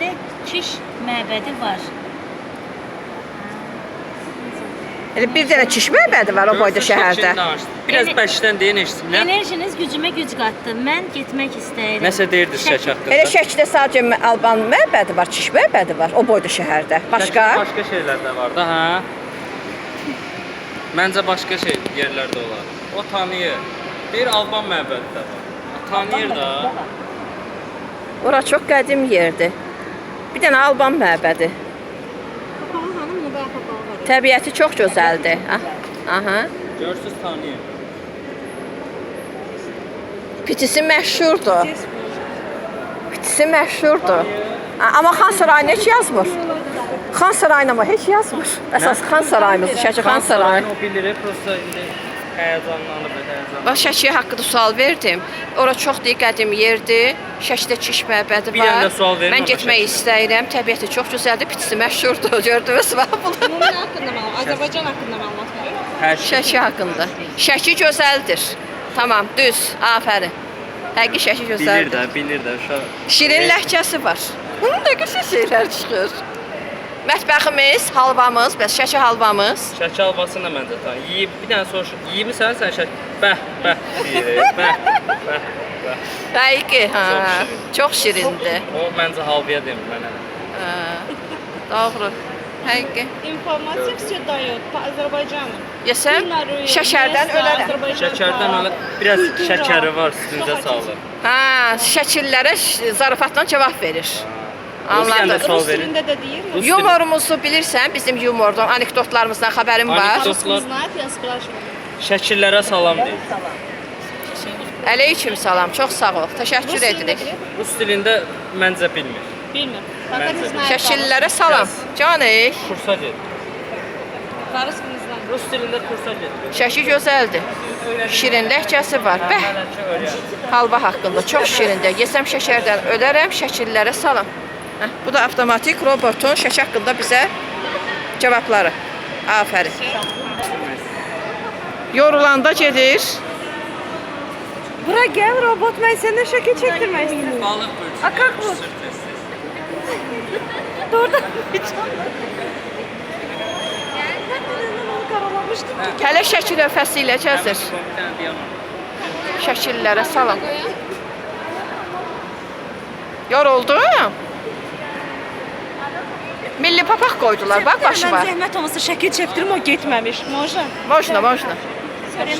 şəhərdə Kiş məbədi var. Elə bir dənə Kiş məbədi var o boyda şəhərdə. Biraz bəkdən deyin eşitsinlər. Enerjiniz gücümə güc qatdı. Mən getmək istəyirəm. Nəsə deyirdiniz Şəki haqqında? Elə Şəkidə sadəcə Alban məbədi var, Kiş məbədi var o boyda şəhərdə. Başqa? Başqa şeylər də var da, hə? Məncə başqa yerlərdə olar. O tanıyır. Bir Alban məbədi də var. Tanıyır da. Ora çox qədim yerdir. Bir dənə Alban məbədi. Papalı xanım, nə qədər papalı var? Təbiəti çox gözəldir. Aha. Görürsüz, tanıyır. Pitisi məşhurdur. Pitisi məşhurdur. Amma Xan Sarayını heç yazmır. Xan Sarayını amma heç yazmır. Əsas Xan Sarayımızdır, Şəki Xan Sarayı. O bilir, prosta indi həyəcanlanıb, həyəcanlanıb. Bax, Şəkiyə haqqında sual verdim. Ora çox qədim yerdir. Şəkidə Kiş məbədi var. Bir dənə də sual verin. Mən getmək istəyirəm. Təbiəti çox gözəldir. Pitisi məşhurdur. Gördünüz mü bunu? Ümumi haqqında məlumat, Azərbaycan haqqında məlumat verin. Hər şey. Şəki haqqında. Şəki gözəldir. Tamam, düz. Afərin. Həqiqi Şəki gözəldir. Bilir də uşaq. Şirin ləhcəsi var. Bunun da qəşəng şeylər çıxır. Mətbəximiz, halvamız, bəs Şəki halvamız. Şəki halvasını da məncə tanıyır. Yeyib, bir dənə soruş. Yeyibsən sən Şəki? Bəh, deyir. Bəh. Dəqiqi, hə. Çox şirindir. O məncə halvaya demir mənə. Doğru. Həqiqi. İnformasiya все дает по Azərbaycanı. Yesəm, şəkərdən ölərəm. Şəkərdən ölə biraz şəkəri var, üstünüzə salır. Hə, şəkillərə zarafatla cavab verir. Anladın. sual verin. Dilində də deyir. Yumorumuzu bilirsən, bizim yumordan, anekdotlarımızdan xəbərim var. Anekdotlar Знает, я спрашиваю. şəkillərə salam deyir. Əleyküm salam, çox sağ ol. Təşəkkür edirik. Rus dilində məncə bilmir. Bilmir. Fakat Bence de. знает. Şəkillərə salam. Canik, Kursa get. По-русски не знаю. Rus dilində kursa get. Şəki gözəldir. Şirin ləhcəsi var. Bəh, Hələ ki öyrən. halva haqqında çox şirindir. Yesəm şəkərdən ölərəm, şəkillərə salam. Hə, bu da avtomatik robotun şəki haqqında bizə cavabları. Afərin. Yorulanda gedir. Bura gel robot, ben senden şaka çektirmek istiyorum. Balıq bölçü. A, как bu? Doğrudan karalamıştım. Hələ şəkil lövhəsi ilə gəzir. Şəkillərə salam. Yoruldum. Milli papaq qoydular, bax başıma. Ben zəhmət olmasa şəkil çəkdirim, o getməmiş. Можно? Можно. Şəkil